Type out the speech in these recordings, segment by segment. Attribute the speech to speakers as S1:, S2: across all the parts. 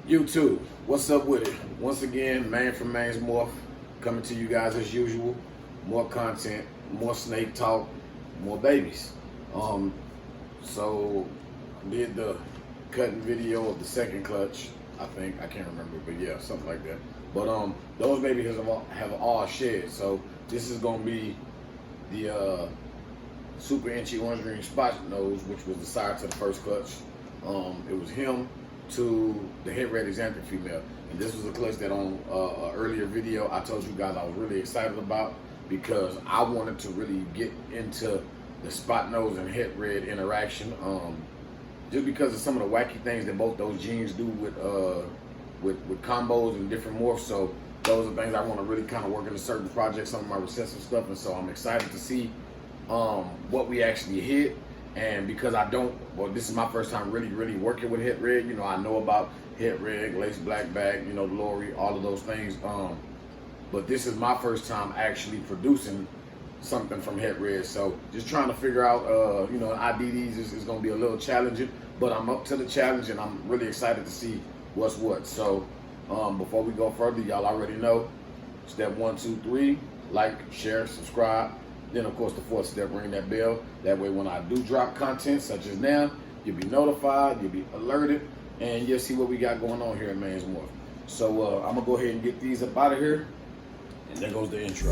S1: YouTube, what's up with it? Once again, Man from Man's Morph, coming to you guys as usual. More content, more snake talk, more babies. So did the cutting video of the second clutch. I think I can't remember, but yeah, something like that. But those babies have all shed. So this is gonna be the super enchi orange green Spotnose, which was the sire to the first clutch. It was him to the head red exanthic female, and this was a clutch that on an earlier video I told you guys I was really excited about because I wanted to really get into the Spotnose and head red interaction, just because of some of the wacky things that both those genes do with combos and different morphs. So those are things I want to really kind of work into certain projects, some of my recessive stuff, and so I'm excited to see what we actually hit. And because this is my first time really working with head red. You know, I know about head red, lace black back, you know, Lori, all of those things. But this is my first time actually producing something from head red. So just trying to figure out, you know, IDDs is going to be a little challenging, but I'm up to the challenge and I'm really excited to see what's what. So before we go further, y'all already know, step 1, 2, 3, like, share, subscribe. Then, of course, the fourth step, ring that bell. That way, when I do drop content, such as now, you'll be notified, you'll be alerted, and you'll see what we got going on here at Man's Morph. So, I'm going to go ahead and get these up out of here. And there goes the intro.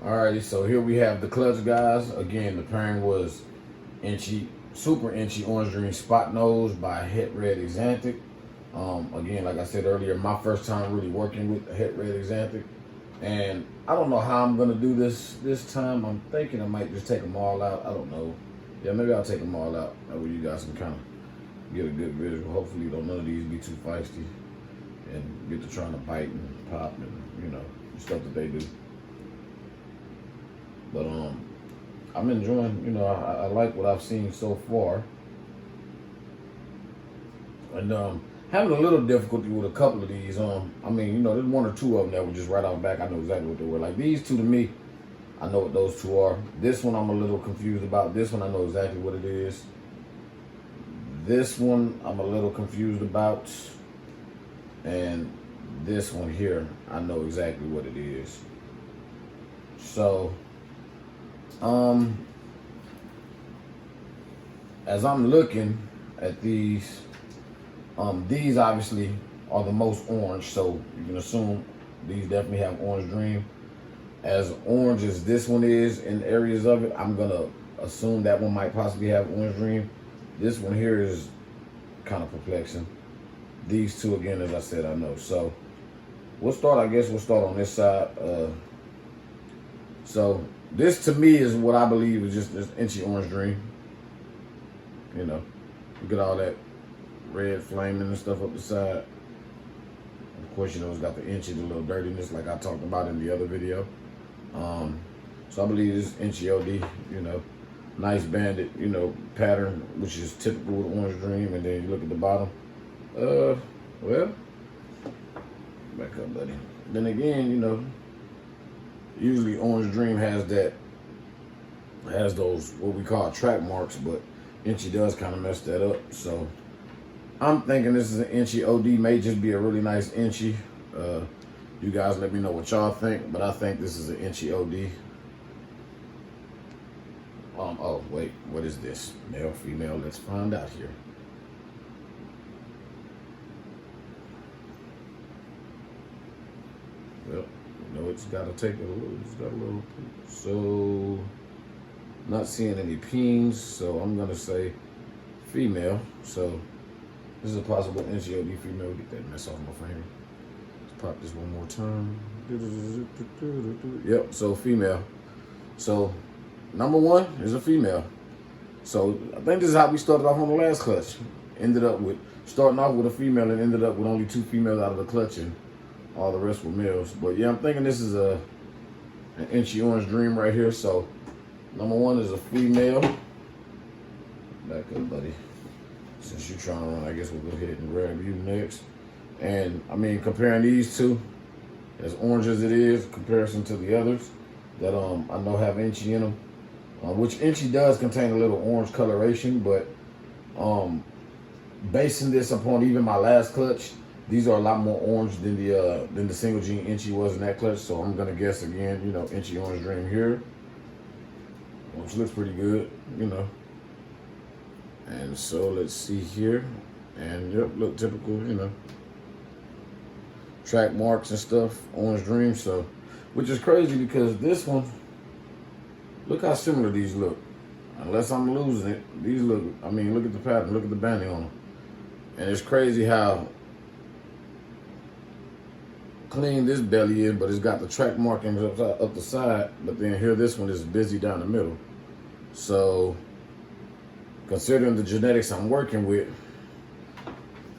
S1: Alrighty, so here we have the clutch, guys. Again, the pairing was super enchi orange green Spotnose by head red exanthic. Again, like I said earlier, my first time really working with head red exanthic, and I don't know how I'm gonna do this time. I'm thinking I might just take them all out. I don't know. Yeah, maybe I'll take them all out. That way you guys can kind of get a good visual. Hopefully, none of these be too feisty and get to trying to bite and pop and, you know, stuff that they do. But I'm enjoying, you know, I like what I've seen so far. And having a little difficulty with a couple of these. I mean, you know, there's 1 or 2 of them that were just right off the back. I know exactly what they were. Like these two to me, I know what those two are. This one I'm a little confused about. This one I know exactly what it is. This one I'm a little confused about. And this one here, I know exactly what it is. So as I'm looking at these obviously are the most orange, so you can assume these definitely have orange dream. As orange as this one is in areas of it, I'm gonna assume that one might possibly have orange dream. This one here is kind of perplexing. These two, again, as I said, I know. So we'll start on this side. So this to me is what I believe is just this enchi orange dream. You know, look at all that red flaming and stuff up the side. Of course, you know, it's got the enchi, the little dirtiness like I talked about in the other video. So I believe this enchi OD, you know, nice banded, you know, pattern, which is typical with orange dream. And then you look at the bottom. Well, back up, buddy. Then again, you know, usually orange dream has those what we call track marks, but enchi does kind of mess that up. So I'm thinking this is an enchi OD, may just be a really nice enchi. You guys let me know what y'all think, but I think this is an enchi OD. Oh wait, what is this? Male, female? Let's find out here. Well, you know, it's got to take it a little. It's got a little. So, not seeing any peens. So I'm gonna say female. So this is a possible enchi OD female. Get that mess off my finger. Let's pop this one more time. Yep. So female. So number 1 is a female. So I think this is how we started off on the last clutch. Ended up with starting off with a female and ended up with only 2 females out of the clutch, and all the rest were males. But yeah, I'm thinking this is an enchi orange dream right here. So number 1 is a female. Back up, buddy. Since you're trying to run, I guess we'll go ahead and grab you next. And I mean, comparing these two, as orange as it is in comparison to the others that I know have enchi in them. Which enchi does contain a little orange coloration, but basing this upon even my last clutch, these are a lot more orange than the single gene enchi was in that clutch. So I'm gonna guess again, you know, enchi orange dream here, which looks pretty good, you know. And so let's see here, and yep, look typical, you know, track marks and stuff, orange dream. So, which is crazy because this one, look how similar these look. Unless I'm losing it, these look, I mean, look at the pattern, look at the banding on them. And it's crazy how clean this belly is, but it's got the track markings up the side, but then here this one is busy down the middle. So, considering the genetics I'm working with,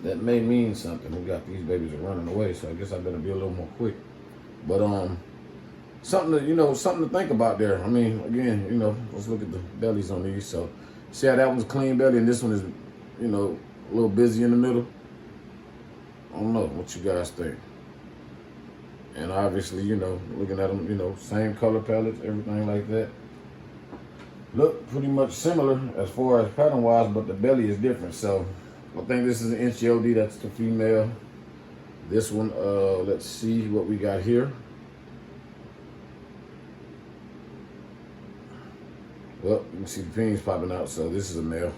S1: that may mean something. We got these babies are running away, so I guess I better be a little more quick. But something to, you know, something to think about there. I mean, again, you know, let's look at the bellies on these. So see how that one's clean belly and this one is, you know, a little busy in the middle. I don't know what you guys think. And obviously, you know, looking at them, you know, same color palettes, everything like that. Look pretty much similar as far as pattern wise, but the belly is different. So I think this is an enchi OD, that's the female. This one, let's see what we got here. Well, you can see the pings popping out, so this is a male.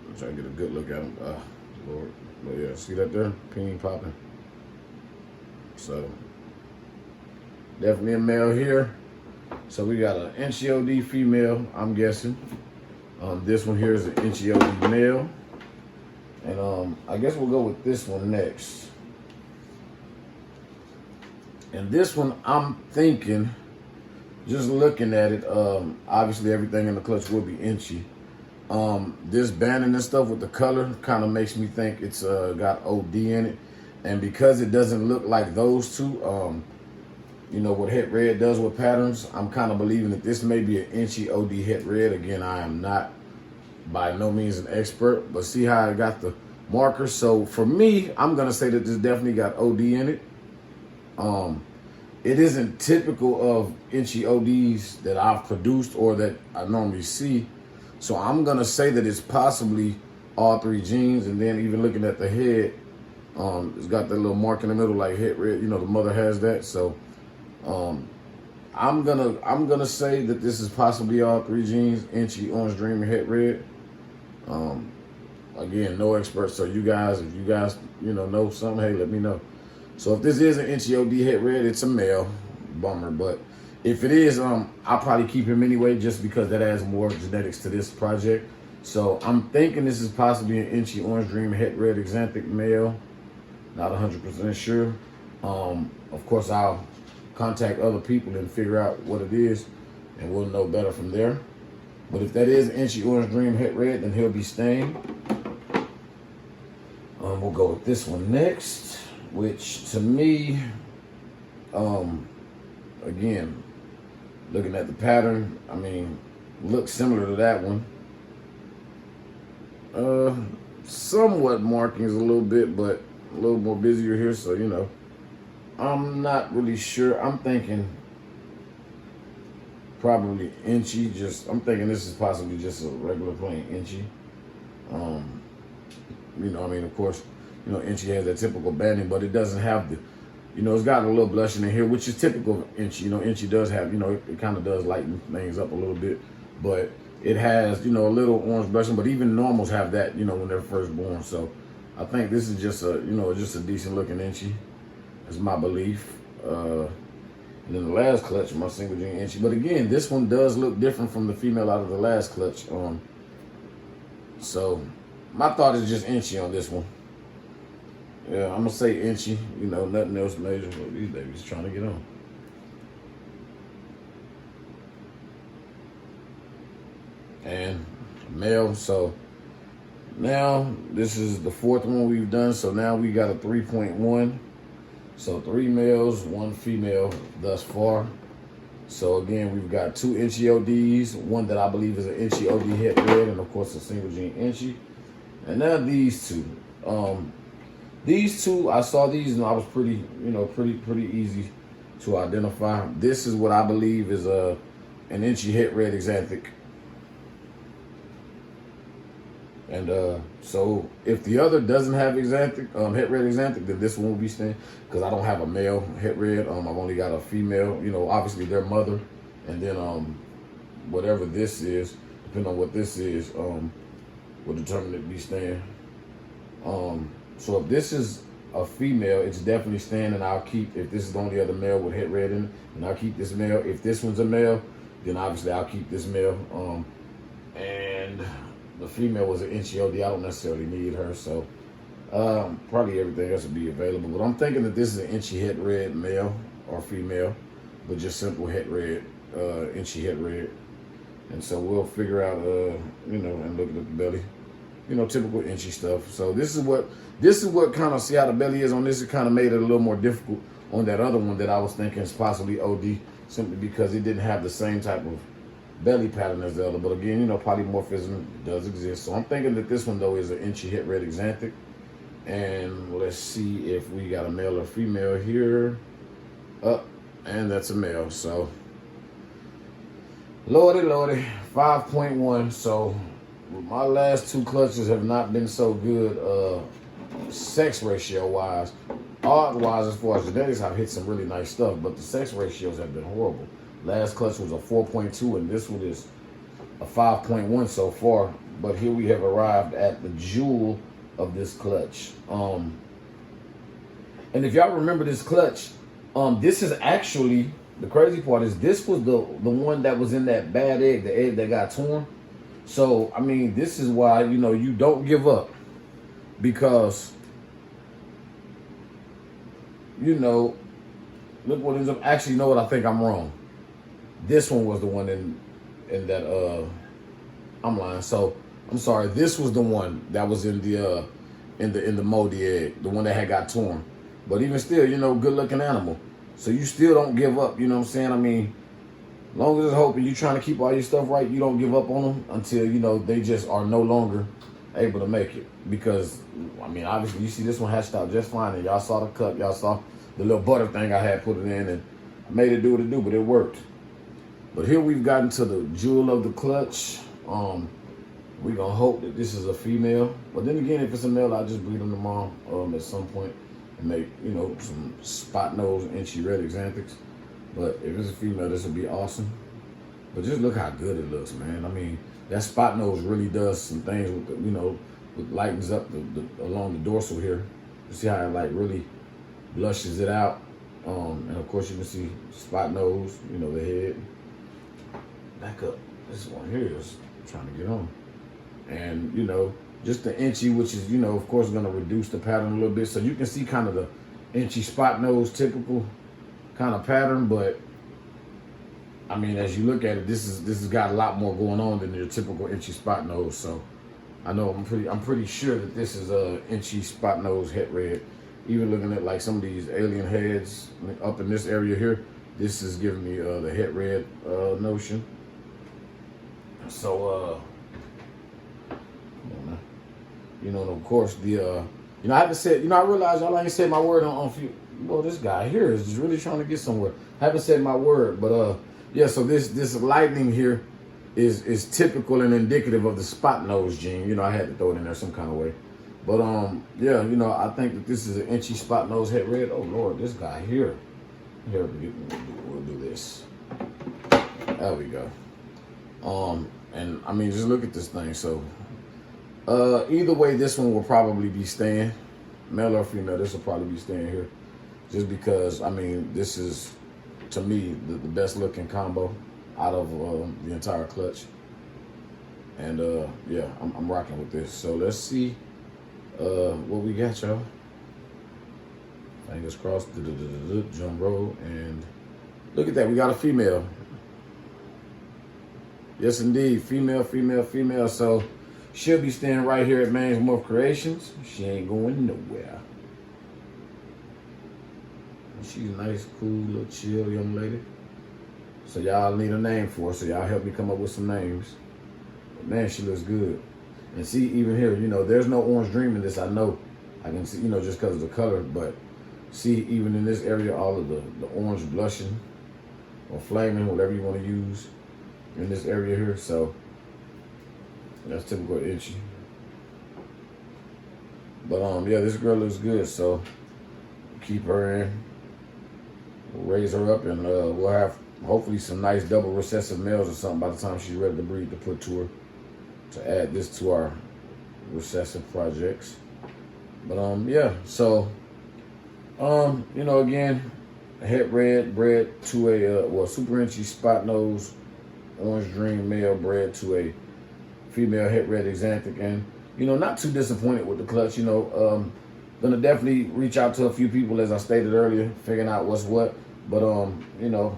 S1: I'm trying to get a good look at him. Lord. But yeah, see that there? Ping popping. So, definitely a male here. So we got an enchi OD female, I'm guessing. This one here is an enchi OD male. And I guess we'll go with this one next. And this one, I'm thinking, just looking at it, obviously everything in the clutch will be enchi. This banding and stuff with the color kind of makes me think it's got OD in it. And because it doesn't look like those two, you know, what Het Red does with patterns, I'm kind of believing that this may be an enchi OD Het Red. Again, I am not by no means an expert, but see how I got the markers. So for me, I'm going to say that this definitely got OD in it. It isn't typical of enchi ODs that I've produced or that I normally see. So I'm going to say that it's possibly all three genes. And then even looking at the head, it's got that little mark in the middle like Het Red. You know, the mother has that. So I'm gonna say that this is possibly all three genes, enchi, orange dream, and Het Red. Again, no expert. So you guys, if you guys, you know something, hey, let me know. So if this is an enchi OD Het Red, it's a male. Bummer. But if it is, I'll probably keep him anyway, just because that adds more genetics to this project. So I'm thinking this is possibly an enchi orange dream Het Red exanthic male. Not 100% sure. Of course, I'll contact other people and figure out what it is, and we'll know better from there. But if that is enchi orange dream Het Red, then he'll be staying. We'll go with this one next, which to me, again, looking at the pattern, I mean, looks similar to that one. Somewhat markings a little bit, but a little more busier here, so you know, I'm not really sure. I'm thinking probably enchi. I'm thinking this is possibly just a regular plain enchi. You know, I mean, of course, you know, enchi has that typical banding, but it doesn't have the, you know, it's got a little blushing in here, which is typical of enchi. You know, enchi does have, you know, it kind of does lighten things up a little bit, but it has, you know, a little orange blushing, but even normals have that, you know, when they're first born. So I think this is just a, you know, just a decent looking enchi. That's my belief. And then the last clutch, my single gene enchi. But again, this one does look different from the female out of the last clutch. So my thought is just enchi on this one. Yeah, I'm gonna say enchi. You know, nothing else major. But these babies trying to get on. And male. So now this is the fourth one we've done. So now we got a 3.1. So 3 males, 1 female thus far. So again, we've got 2 enchi ODs, one that I believe is an enchi OD Het Red, and of course a single gene enchi. And now these two. These two, I saw these and I was pretty, pretty easy to identify. This is what I believe is an enchi het red xanthic. And so if the other doesn't have xanthic, het red xanthic, then this one will be staying, because I don't have a male het red. I've only got a female. Obviously their mother, and then whatever this is, depending on what this is, will determine it be staying. So if this is a female, it's definitely staying, and I'll keep, if this is the only other male with het red in it, then I'll keep this male. If this one's a male, then obviously I'll keep this male. And the female was an enchi OD. I don't necessarily need her, so probably everything else would be available. But I'm thinking that this is an enchi het red male or female, but just simple het red, enchi het red. And so we'll figure out, and look at the belly, typical enchi stuff. So this is what kind of, see how the belly is on this. It kind of made it a little more difficult on that other one that I was thinking is possibly OD, simply because it didn't have the same type of belly pattern as the other. But again, polymorphism does exist. So I'm thinking that this one though is an enchi het red xanthic. And let's see if we got a male or female here. And that's a male. So lordy, 5.1. So my last two clutches have not been so good sex ratio wise. Odd wise, as far as genetics, I've hit some really nice stuff, but the sex ratios have been horrible. Last clutch was a 4.2 and this one is a 5.1 so far. But here we have arrived at the jewel of this clutch. And if y'all remember this clutch, this is actually, the crazy part is this was the one that was in that bad egg, the egg that got torn. So, I mean, this is why, you don't give up, because, look what ends up, actually, I think I'm wrong. This one was the one in that, I'm lying. So, I'm sorry. This was the one that was in the moldy egg, the one that had got torn. But even still, good looking animal. So you still don't give up, you know what I'm saying? I mean, as long as there's hope and you're trying to keep all your stuff right, you don't give up on them until, they just are no longer able to make it. Because, I mean, obviously you see this one hatched out just fine, and y'all saw the cut, y'all saw the little butter thing I had put it in, and I made it do what it do, but it worked. But here we've gotten to the jewel of the clutch. We're gonna hope that this is a female. But then again, if it's a male, I'll just breed them tomorrow at some point and make, some Spotnose enchi red xanthics. But if it's a female, this would be awesome. But just look how good it looks, man. I mean, that Spotnose really does some things with the, lightens up along the dorsal here. You see how it really blushes it out. And of course you can see Spotnose, the head. Back up. This one here is trying to get on. And, just the enchi, which is, of course, going to reduce the pattern a little bit. So you can see kind of the enchi Spotnose typical kind of pattern. But, I mean, as you look at it, this has got a lot more going on than your typical enchi Spotnose. So I know I'm pretty sure that this is a enchi Spotnose het red. Even looking at like some of these alien heads up in this area here, this is giving me the het red notion. So, and of course the, I haven't said, I realize y'all ain't said my word on few. Well, this guy here is just really trying to get somewhere. I haven't said my word, but yeah. So this lightning here is typical and indicative of the Spotnose gene. I had to throw it in there some kind of way. But yeah, I think that this is an enchi Spotnose het red. Oh Lord, this guy here. Here we'll do this. There we go. And I mean, just look at this thing. So either way, this one will probably be staying, male or female. This will probably be staying here, just because, I mean, this is, to me, the best looking combo out of the entire clutch. And yeah, I'm rocking with this. So let's see what we got, y'all. Fingers crossed. Drum roll. And look at that, we got a female. Yes, indeed. Female. So she'll be staying right here at Man's Morph Creations. She ain't going nowhere. She's a nice, cool, little chill young lady. So y'all need a name for her. So y'all help me come up with some names. But man, she looks good. And see, even here, there's no Orange Dream in this, I know. I can see, you know, just because of the color, but see, even in this area, all of the orange blushing or flaming, whatever you want to use in this area here. So that's typical enchi. But yeah, this girl looks good, so keep her in. We'll raise her up, and we'll have hopefully some nice double recessive males or something by the time she's ready to breed to put to her, to add this to our recessive projects. But yeah, so you know, again, het red bred to a super enchi Spotnose orange dream male bred to a female het red exanthic, and you know, not too disappointed with the clutch. You know, gonna definitely reach out to a few people, as I stated earlier, figuring out what's what. But you know,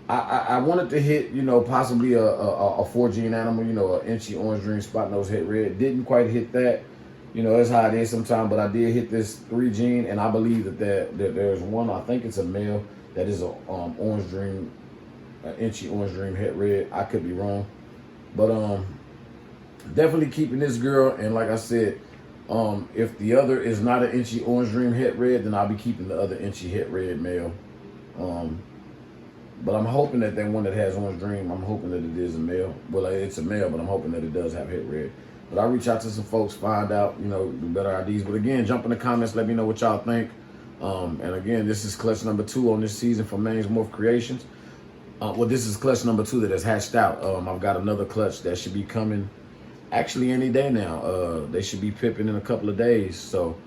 S1: I wanted to hit, you know, possibly a 4 gene animal, you know, an enchi orange dream Spotnose het red. Didn't quite hit that. You know, that's how it is sometimes, but I did hit this 3 gene, and I believe that there's one, I think it's a male, that is a orange dream, enchi orange dream het red. I could be wrong, but definitely keeping this girl. And like I said, if the other is not an enchi orange dream het red, then I'll be keeping the other enchi het red male. But I'm hoping that one that has orange dream, I'm hoping that it is a male. Well, it's a male, but I'm hoping that it does have het red. But I'll reach out to some folks, find out, you know, the better IDs. But again, jump in the comments, let me know what y'all think. And again, this is clutch number 2 on this season from Maine's Morph Creations. Well, this is clutch number 2 that has hatched out. I've got another clutch that should be coming actually any day now. They should be pipping in a couple of days. So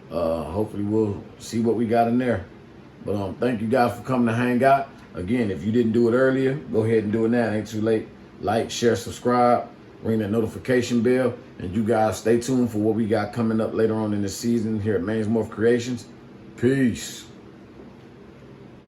S1: hopefully we'll see what we got in there. But thank you guys for coming to hang out. Again, if you didn't do it earlier, go ahead and do it now. It ain't too late. Like, share, subscribe. Ring that notification bell, and you guys stay tuned for what we got coming up later on in the season here at Maine's Morph Creations. Peace.